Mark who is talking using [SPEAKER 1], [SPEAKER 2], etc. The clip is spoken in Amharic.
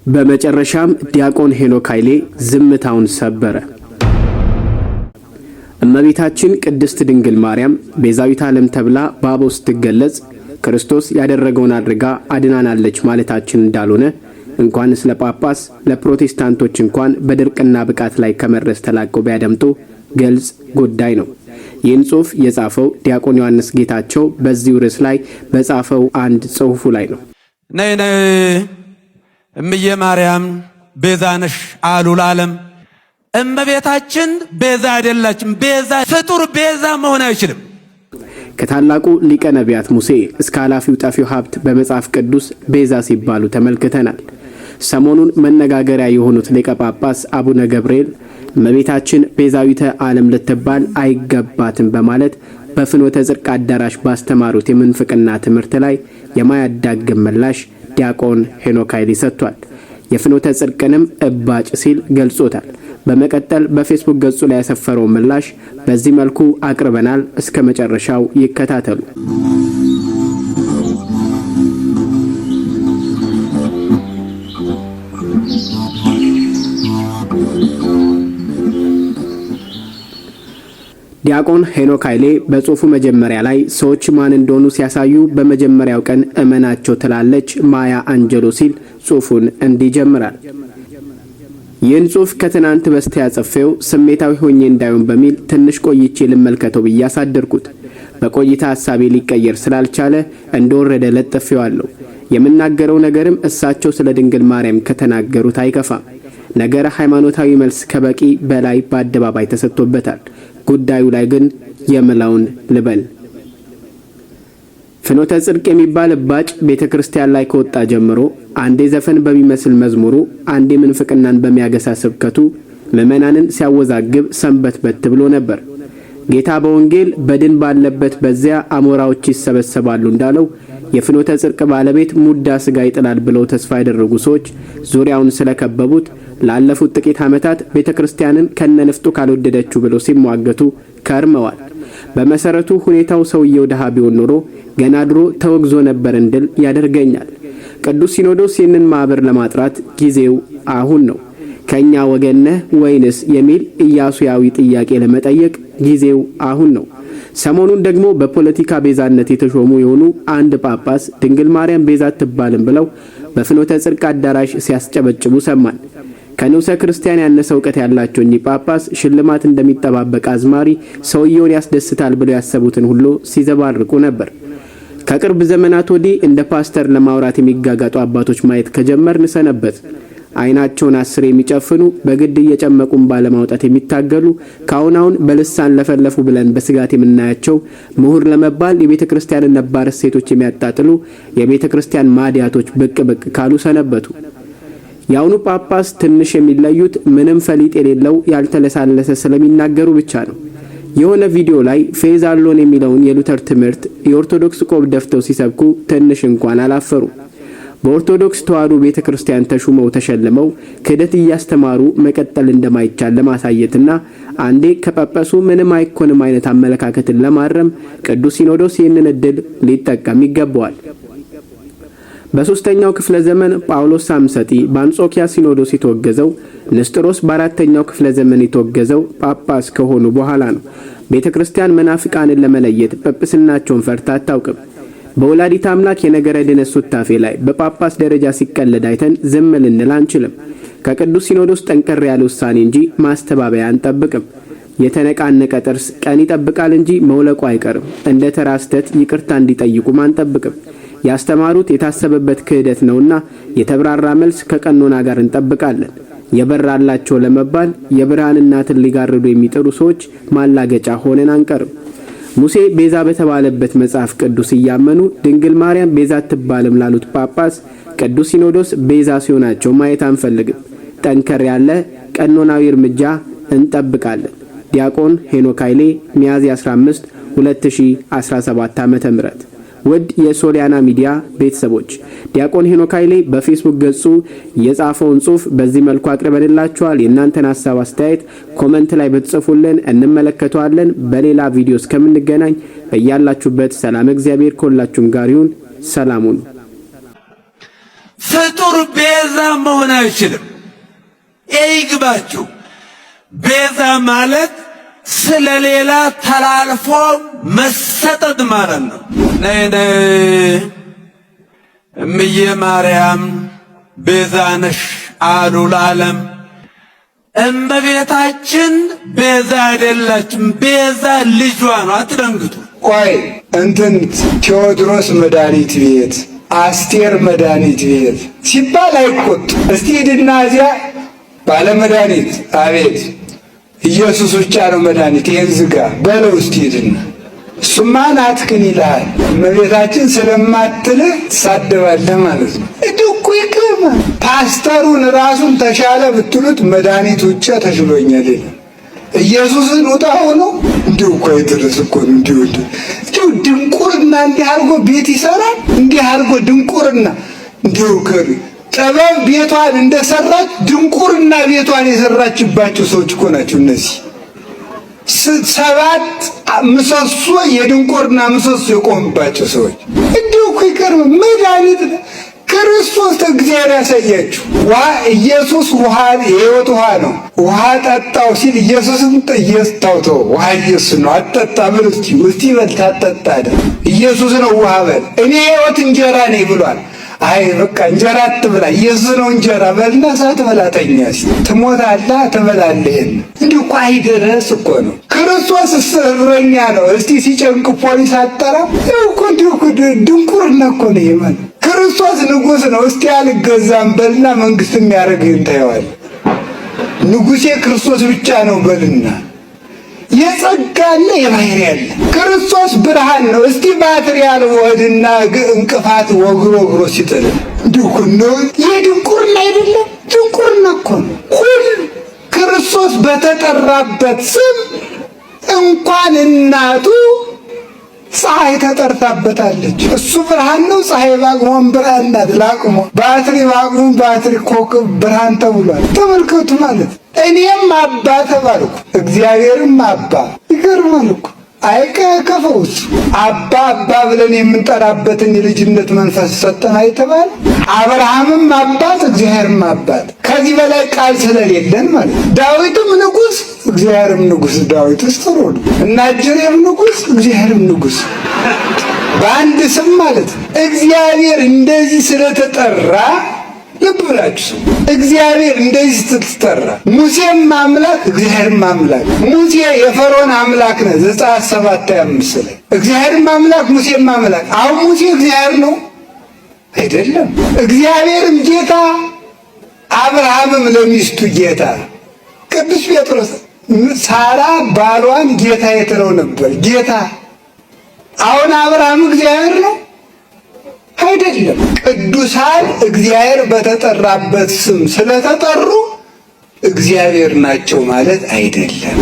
[SPEAKER 1] በመጨረሻም ዲያቆን ሄኖክ ኃይሌ ዝምታውን ሰበረ። እመቤታችን ቅድስት ድንግል ማርያም ቤዛዊት ዓለም ተብላ በአበው ስትገለጽ ክርስቶስ ያደረገውን አድርጋ አድናናለች ማለታችን እንዳልሆነ እንኳንስ ለጳጳስ ለፕሮቴስታንቶች እንኳን በድርቅና ብቃት ላይ ከመድረስ ተላቀው ቢያደምጡ ግልጽ ጉዳይ ነው። ይህን ጽሑፍ የጻፈው ዲያቆን ዮሐንስ ጌታቸው በዚሁ ርዕስ ላይ በጻፈው አንድ ጽሑፉ ላይ ነው።
[SPEAKER 2] ነይ ነይ እምዬ ማርያም ቤዛ ነሽ አሉ ለዓለም። እመቤታችን ቤዛ አይደላችም። ቤዛ ፍጡር ቤዛ መሆን አይችልም።
[SPEAKER 1] ከታላቁ ሊቀ ነቢያት ሙሴ እስከ ኃላፊው ጠፊው ሀብት በመጽሐፍ ቅዱስ ቤዛ ሲባሉ ተመልክተናል። ሰሞኑን መነጋገሪያ የሆኑት ሊቀ ጳጳስ አቡነ ገብርኤል እመቤታችን ቤዛዊተ ዓለም ልትባል አይገባትም በማለት በፍኖተ ጽድቅ አዳራሽ ባስተማሩት የምንፍቅና ትምህርት ላይ የማያዳግም ምላሽ ዲያቆን ሄኖክ ኃይሌ ሰጥቷል። የፍኖተ ጽድቅንም እባጭ ሲል ገልጾታል። በመቀጠል በፌስቡክ ገጹ ላይ ያሰፈረው ምላሽ በዚህ መልኩ አቅርበናል። እስከ መጨረሻው ይከታተሉ። ዲያቆን ሄኖክ ኃይሌ በጽሑፉ መጀመሪያ ላይ ሰዎች ማን እንደሆኑ ሲያሳዩ በመጀመሪያው ቀን እመናቸው ትላለች ማያ አንጀሎ ሲል ጽሑፉን እንዲጀምራል። ይህን ጽሑፍ ከትናንት በስቲያ ጽፌው ስሜታዊ ሆኜ እንዳይሆን በሚል ትንሽ ቆይቼ ልመልከተው ብዬ አሳደርኩት። በቆይታ ሐሳቤ ሊቀየር ስላልቻለ እንደወረደ ለጥፌዋለሁ። የምናገረው ነገርም እሳቸው ስለ ድንግል ማርያም ከተናገሩት አይከፋም። ነገረ ሃይማኖታዊ መልስ ከበቂ በላይ በአደባባይ ተሰጥቶበታል። ጉዳዩ ላይ ግን የምላውን ልበል። ፍኖተ ጽድቅ የሚባል እባጭ ቤተክርስቲያን ላይ ከወጣ ጀምሮ አንዴ ዘፈን በሚመስል መዝሙሩ፣ አንዴ ምንፍቅናን በሚያገሳ ስብከቱ ምዕመናንን ሲያወዛግብ ሰንበትበት ብሎ ነበር። ጌታ በወንጌል በድን ባለበት በዚያ አሞራዎች ይሰበሰባሉ እንዳለው የፍኖተ ጽድቅ ባለቤት ሙዳ ስጋ ይጥላል ብለው ተስፋ ያደረጉ ሰዎች ዙሪያውን ስለከበቡት ላለፉት ጥቂት ዓመታት ቤተክርስቲያንን ከነንፍጡ ካልወደደችው ብለው ሲሟገቱ ከርመዋል። በመሰረቱ ሁኔታው ሰውየው ደሃ ቢሆን ኖሮ ገና ድሮ ተወግዞ ነበር እንድል ያደርገኛል። ቅዱስ ሲኖዶስ ይህንን ማህበር ለማጥራት ጊዜው አሁን ነው። ከኛ ወገን ነህ ወይንስ የሚል ኢያሱያዊ ጥያቄ ለመጠየቅ ጊዜው አሁን ነው። ሰሞኑን ደግሞ በፖለቲካ ቤዛነት የተሾሙ የሆኑ አንድ ጳጳስ ድንግል ማርያም ቤዛ አትባልም ብለው በፍኖተ ጽድቅ አዳራሽ ሲያስጨበጭቡ ሰማን። ከንዑሰ ክርስቲያን ያነሰ ዕውቀት ያላቸው እኚህ ጳጳስ ሽልማት እንደሚጠባበቅ አዝማሪ ሰውየውን ያስደስታል ብለው ያሰቡትን ሁሉ ሲዘባርቁ ነበር። ከቅርብ ዘመናት ወዲህ እንደ ፓስተር ለማውራት የሚጋጋጡ አባቶች ማየት ከጀመርን ሰነበት። አይናቸውን አስር የሚጨፍኑ በግድ እየጨመቁን ባለማውጣት የሚታገሉ ካሁናውን በልሳን ለፈለፉ ብለን በስጋት የምናያቸው ምሁር ለመባል የቤተክርስቲያንን ነባር እሴቶች የሚያጣጥሉ የቤተክርስቲያን ማዲያቶች ብቅ ብቅ ካሉ ሰነበቱ። ያውኑ ጳጳስ ትንሽ የሚለዩት ምንም ፈሊጥ የሌለው ያልተለሳለሰ ስለሚናገሩ ብቻ ነው። የሆነ ቪዲዮ ላይ ፌዝ አሎን የሚለውን የሉተር ትምህርት የኦርቶዶክስ ቆብ ደፍተው ሲሰብኩ ትንሽ እንኳን አላፈሩ። በኦርቶዶክስ ተዋሕዶ ቤተክርስቲያን ተሹመው ተሸልመው ክህደት እያስተማሩ መቀጠል እንደማይቻል ለማሳየትና አንዴ ከጳጳሱ ምንም አይኮንም አይነት አመለካከትን ለማረም ቅዱስ ሲኖዶስ ይህንን እድል ሊጠቀም ይገባዋል። በሶስተኛው ክፍለ ዘመን ጳውሎስ ሳምሰጢ በአንጾኪያ ሲኖዶስ የተወገዘው፣ ንስጥሮስ በአራተኛው ክፍለ ዘመን የተወገዘው ጳጳስ ከሆኑ በኋላ ነው። ቤተክርስቲያን መናፍቃንን ለመለየት ጵጵስናቸውን ፈርታ አታውቅም። በወላዲተ አምላክ የነገረ ድነት ሱታፌ ላይ በጳጳስ ደረጃ ሲቀለድ አይተን ዝም ልንል አንችልም። ከቅዱስ ሲኖዶስ ጠንከር ያለ ውሳኔ እንጂ ማስተባበያ አንጠብቅም። የተነቃነቀ ጥርስ ቀን ይጠብቃል እንጂ መውለቁ አይቀርም። እንደ ተራ ስህተት ይቅርታ እንዲጠይቁም አንጠብቅም። ያስተማሩት የታሰበበት ክህደት ነውና የተብራራ መልስ ከቀኖና ጋር እንጠብቃለን። የበራላቸው ለመባል የብርሃን እናትን ሊጋርዱ የሚጥሩ ሰዎች ማላገጫ ሆነን አንቀርም። ሙሴ ቤዛ በተባለበት መጽሐፍ ቅዱስ እያመኑ ድንግል ማርያም ቤዛ አትባልም ላሉት ጳጳስ ቅዱስ ሲኖዶስ ቤዛ ሲሆናቸው ማየት አንፈልግም። ጠንከር ያለ ቀኖናዊ እርምጃ እንጠብቃለን። ዲያቆን ሄኖክ ኃይሌ ሚያዝያ 15 2017 ዓ.ም። ውድ የሶሊያና ሚዲያ ቤተሰቦች ዲያቆን ሄኖክ ኃይሌ በፌስቡክ ገጹ የጻፈውን ጽሑፍ በዚህ መልኩ አቅርበንላችኋል። የእናንተን ሐሳብ አስተያየት ኮሜንት ላይ በተጽፉልን እንመለከተዋለን። በሌላ ቪዲዮ እስከምንገናኝ በእያላችሁበት ሰላም እግዚአብሔር ከሁላችሁም ጋር ይሁን። ሰላሙን
[SPEAKER 2] ፍጡር ቤዛ መሆን አይችልም። ይግባችሁ። ቤዛ ማለት ስለሌላ ተላልፎ መሰጠት ማለት ነው። ነይ እምዬ ማርያም ቤዛ ነሽ አሉ ለዓለም። እመቤታችን ቤዛ አይደላችም፣ ቤዛ ልጇ ነው። አትደንግጡ።
[SPEAKER 3] ቆይ እንትን ቴዎድሮስ መድኃኒት ቤት፣ አስቴር መድኃኒት ቤት ሲባል አይቆጡ። እስቲ ሂድና እዚያ ባለ መድኃኒት አቤት ኢየሱስ ብቻ ነው መድኃኒት፣ ይህን ዝጋ በለው እስቲ ሂድና። እሱማ ናትክን ይልሃል። እመቤታችን ስለማትልህ ትሳደባለህ ማለት ነው። እድኩ ይቅርም። ፓስተሩን ራሱን ተሻለ ብትሉት መድኃኒት ውጭ ተሽሎኛል ይላል። ኢየሱስን ውጣ ሆኖ እንዲሁ እኮ አይደረስ እኮ ነው። እንዲሁ ድንቁርና እንዲህ አድርጎ ቤት ይሰራል። እንዲህ አድርጎ ድንቁርና እንዲሁ ጥበብ ቤቷን እንደሰራች ድንቁርና ቤቷን የሰራችባቸው ሰዎች እኮ ናቸው እነዚህ። 7 ምሰሶ የድንቁርና ምሰሶ የቆሙባቸው ሰዎች እንዲሁ እኮ ይቀርብ። መድኃኒት ክርስቶስ እግዚአብሔር ያሳያችሁ። ኢየሱስ ውሃ የሕይወት ውሃ ነው። ውሃ ጠጣው ሲል ኢየሱስን ጠየስታውቶ ውሃ ኢየሱስ ነው። አጠጣ ብል እስቲ በል ታጠጣ አይደል? ኢየሱስ ነው ውሃ በል። እኔ የሕይወት እንጀራ ነኝ ብሏል። አይ በቃ እንጀራ አትብላ፣ ኢየሱስ ነው እንጀራ በልና ሳትበላ ተኛ። ትሞታለህ፣ ትበላለህ። እንዲሁ እኮ አይደረስ እኮ ነው። ክርስቶስ እረኛ ነው። እስቲ ሲጨንቅ ፖሊስ አጠራ እኮ እንዲሁ ድንቁርና እኮ ነው ይማል። ክርስቶስ ንጉሥ ነው። እስቲ አልገዛም በልና መንግስት የሚያደርግህን ታየዋለህ። ንጉሴ ክርስቶስ ብቻ ነው በልና የጸጋና የባህሪ ያለ ክርስቶስ ብርሃን ነው። እስቲ ባትሪ ያልወድና እንቅፋት ወግሮ ሲጥል እንዲሁ ነው። ይህ ድንቁርና አይደለም፣ ድንቁርና እኮ ነው። ሁሉ ክርስቶስ በተጠራበት ስም እንኳን እናቱ ፀሐይ ተጠርታበታለች። እሱ ብርሃን ነው። ፀሐይ ባቅሞን ብርሃን ናት። ላቅሞ ባትሪ ባቅሞን ባትሪ ኮከብ ብርሃን ተብሏል። ተመልከቱ ማለት እኔም አባ ተባልኩ፣ እግዚአብሔርም አባ። ይገርማል እኮ አይከፈውስ አባ ብለን የምንጠራበትን የልጅነት መንፈስ ሰጠን አይተባል። አብርሃምም አባት፣ እግዚአብሔርም አባት። ከዚህ በላይ ቃል ስለሌለን ማለት ዳዊትም ንጉሥ፣ እግዚአብሔርም ንጉሥ። ዳዊትስ ጥሩ ነው። እና እጀሬም ንጉሥ፣ እግዚአብሔርም ንጉሥ በአንድ ስም ማለት ነው። እግዚአብሔር እንደዚህ ስለተጠራ ልብ ብላችሁ እግዚአብሔር እንደዚህ ስትጠራ ሙሴም አምላክ እግዚአብሔርም አምላክ። ሙሴ የፈርዖን አምላክ ነው። ዘጸአት 7:25 ላይ እግዚአብሔርም አምላክ ሙሴም አምላክ። አሁን ሙሴ እግዚአብሔር ነው አይደለም? እግዚአብሔርም ጌታ፣ አብርሃምም ለሚስቱ ጌታ። ቅዱስ ጴጥሮስ ሳራ ባሏን ጌታ የትለው ነበር ጌታ። አሁን አብርሃም እግዚአብሔር ነው አይደለም? ቅዱሳን እግዚአብሔር በተጠራበት ስም ስለተጠሩ እግዚአብሔር ናቸው ማለት አይደለም።